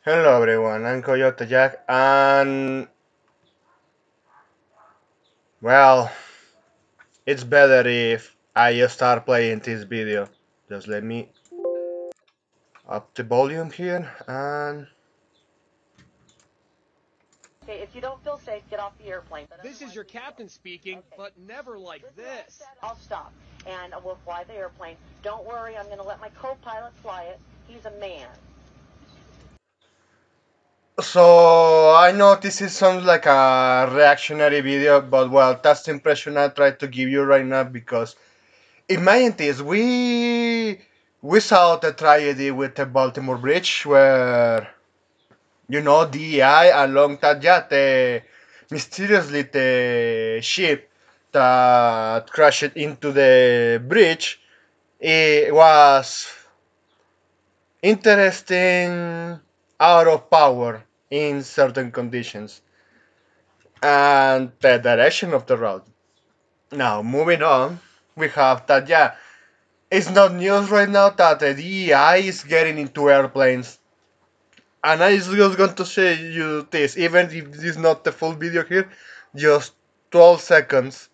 Hello everyone, I'm Coyote Jack, and well, it's better if I just start playing this video. Just let me up the volume here, and Okay, if you don't feel safe, get off the airplane. This is your captain speaking, Okay. but never like this. I'll stop, and we'll fly the airplane. Don't worry, I'm going to let my co-pilot fly it. He's a man. so I know this is sounds like a reactionary video, but well, that's the impression I try to give you right now because imagine this: we saw the tragedy with the Baltimore Bridge where DEI along that yacht, mysteriously the ship that crashed into the bridge, it was interesting out of power in certain conditions and the direction of the road. Now, moving on, we have that, yeah, it's not news right now that the DEI is getting into airplanes. And I was just going to say you this, even if this is not the full video here, just 12 seconds.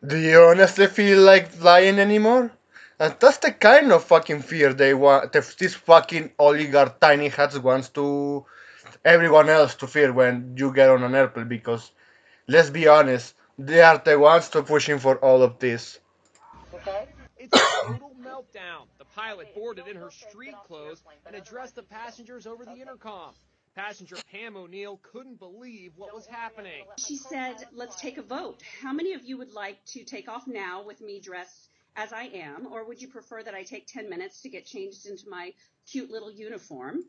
Do you honestly feel like flying anymore? And that's the kind of fucking fear they want. This fucking oligarch tiny hats wants to everyone else to fear when you get on an airplane. Because let's be honest, they are the ones to pushing for all of this. Okay? It's a total meltdown. The pilot boarded in her street clothes and addressed the passengers over the intercom. Passenger Pam O'Neill couldn't believe what was happening. She said, let's take a vote. How many of you would like to take off now with me dressed as I am, or would you prefer that I take 10 minutes to get changed into my cute little uniform?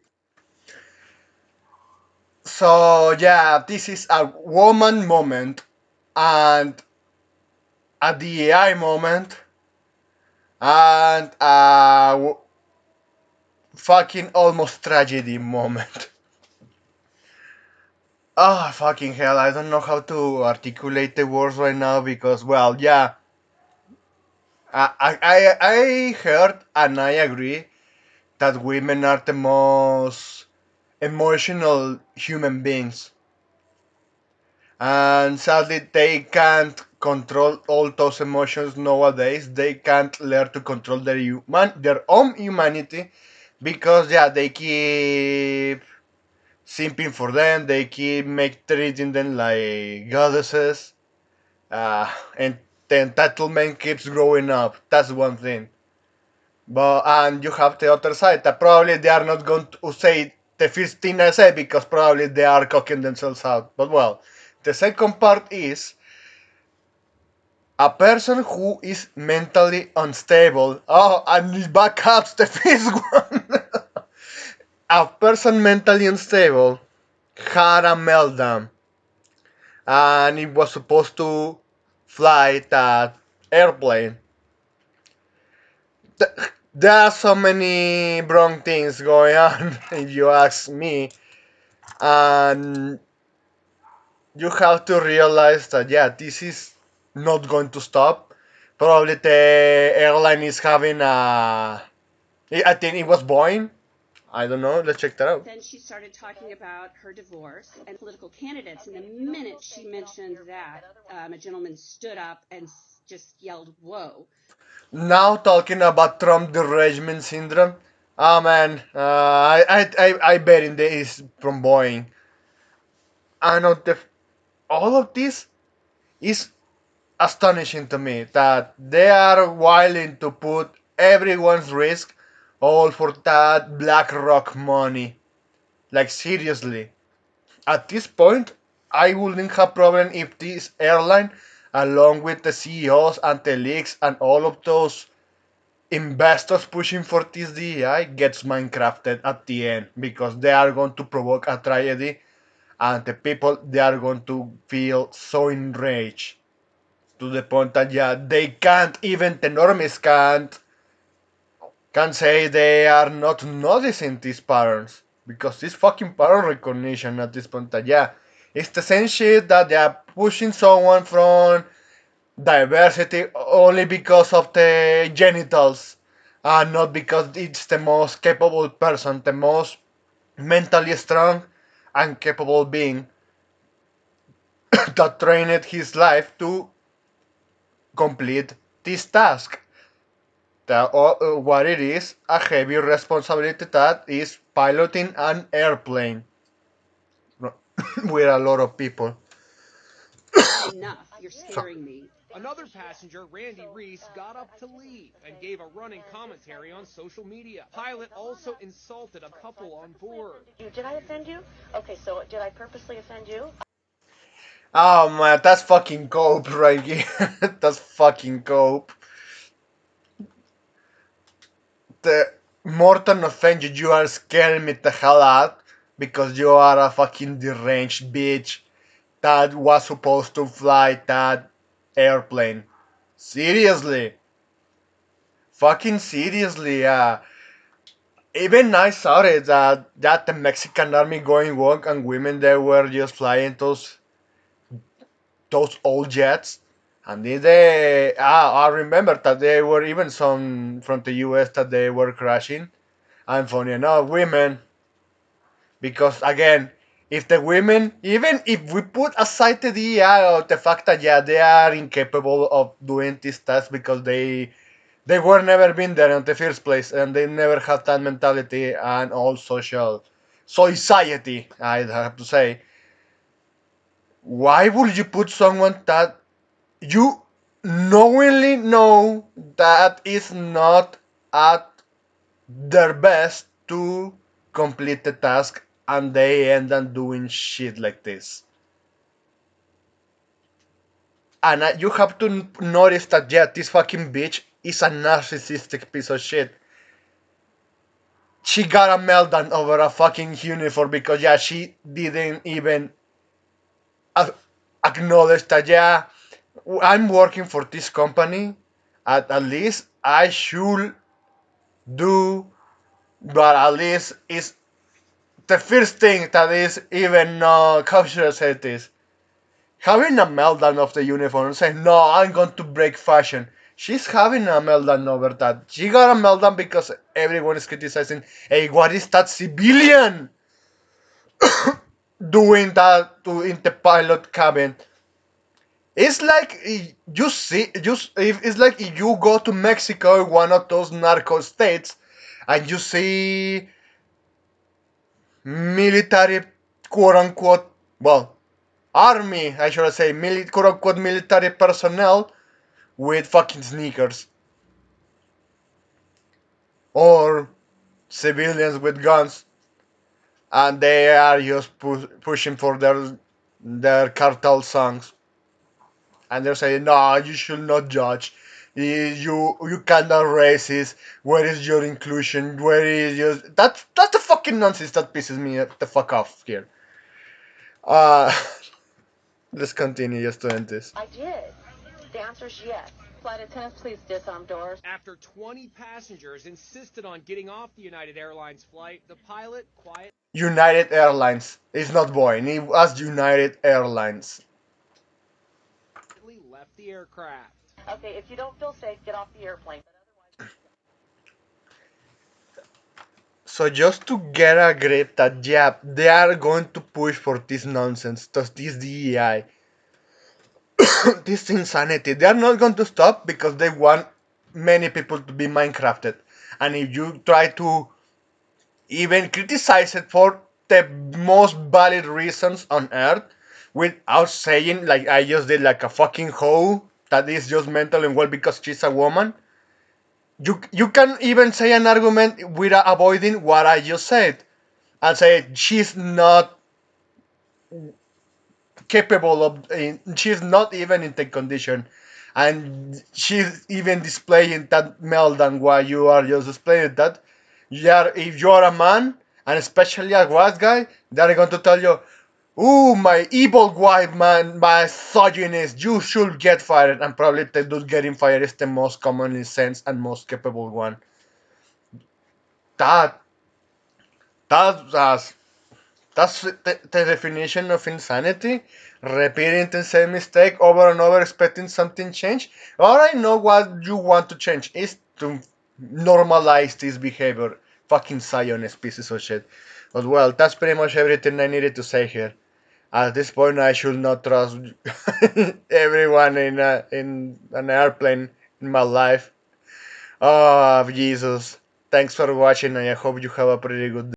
So yeah, this is a woman moment and a DEI moment and a fucking almost tragedy moment. Ah, fucking hell, I don't know how to articulate the words right now because, well, yeah, I heard and I agree that women are the most emotional human beings. And sadly, they can't control all those emotions nowadays. They can't learn to control their own humanity because, yeah, they keep simping for them. They keep treating them like goddesses, and the entitlement keeps growing up. That's one thing. But and you have the other side that probably they are not going to say the first thing I say because probably they are cooking themselves out. But well, the second part is a person who is mentally unstable. Oh, and it backups the first one. A person mentally unstable had a meltdown and it was supposed to fly that airplane. There are so many wrong things going on, if you ask me, and you have to realize that yeah, this is not going to stop. Probably the airline is having a. I think it was Boeing. I don't know. Let's check that out. Then she started talking about her divorce and political candidates. And the minute she mentioned that, a gentleman stood up and just yelled, whoa. Now talking about Trump derangement syndrome. Oh man, I bet in there is from Boeing. And all of this is astonishing to me that they are willing to put everyone's risk all for that BlackRock money. Like seriously. At this point, I wouldn't have problem if this airline, along with the CEOs and the leaks and all of those investors pushing for this DEI, gets Minecrafted at the end because they are going to provoke a tragedy and the people they are going to feel so enraged to the point that yeah they can't, even the normies can't say they are not noticing these patterns because this fucking pattern recognition at this point that yeah it's the same shit that they are pushing someone from diversity only because of the genitals and not because it's the most capable person, the most mentally strong and capable being that trained his life to complete this task. What it is, a heavy responsibility that is piloting an airplane with a lot of people. Enough. You're So, scaring me. Another passenger, Randy Reese, got up to leave and gave a running commentary on social media. Pilot also insulted a couple on board. Did I offend you? Okay, so did I purposely offend you? oh man, that's fucking cope right here. That's fucking cope. The more than offend you, you are scaring me the hell out because you are a fucking deranged bitch that was supposed to fly that airplane. Seriously. Fucking seriously, even I saw it that the Mexican army going work and women they were just flying those old jets. And I remember that there were even some from the US that they were crashing. And funny enough, women, because again, if the women, even if we put aside the DEI or the fact that yeah, they are incapable of doing this task because they were never been there in the first place and they never had that mentality and all social society, I'd have to say. Why would you put someone that you knowingly know that is not at their best to complete the task and they end up doing shit like this? And you have to notice that, yeah, this fucking bitch is a narcissistic piece of shit. She got a meltdown over a fucking uniform because, yeah, she didn't even acknowledge that, yeah, I'm working for this company. At least I should do, but at least it's the first thing that is even, how should I say this? Having a meltdown of the uniform and saying, no, I'm going to break fashion. She's having a meltdown over that. She got a meltdown because everyone is criticizing, hey, what is that civilian doing that to in the pilot cabin? It's like you see, just if it's like if you go to Mexico, one of those narco states, and you see military, quote unquote, well, army, I should say, quote unquote military personnel with fucking sneakers, or civilians with guns, and they are just pushing for their cartel songs, and they're saying, "No, you should not judge. You cannot racist. Where is your inclusion? Where is your that's the fucking nonsense that pisses me the fuck off here." Uh, let's continue just to end this. I did. The answer is yes. Flight attendants, please disarm doors. After 20 passengers insisted on getting off the United Airlines flight, the pilot quietly United Airlines. It's not Boeing. It was United Airlines. left the aircraft. Okay, if you don't feel safe, get off the airplane. So just to get a grip that yeah, they are going to push for this nonsense, this DEI, this insanity. They are not going to stop because they want many people to be Minecrafted. And if you try to even criticize it for the most valid reasons on earth, without saying like I just did like a fucking hoe that is just mental and well because she's a woman, you can even say an argument without avoiding what I just said. And say she's not capable of, she's not even in the condition, and she's even displaying that meltdown while you are just displaying that. Yeah, if you are a man, and especially a white guy, they're going to tell you, "Ooh, my evil white man, my misogynist, you should get fired." And probably the dude getting fired is the most commonly sense and most capable one. That that's That's the definition of insanity. Repeating the same mistake over and over, expecting something change. All I know what you want to change is to normalize this behavior. Fucking Zionist pieces of shit. But well, that's pretty much everything I needed to say here. At this point, I should not trust everyone in an airplane in my life. Oh, Jesus. Thanks for watching, and I hope you have a pretty good day.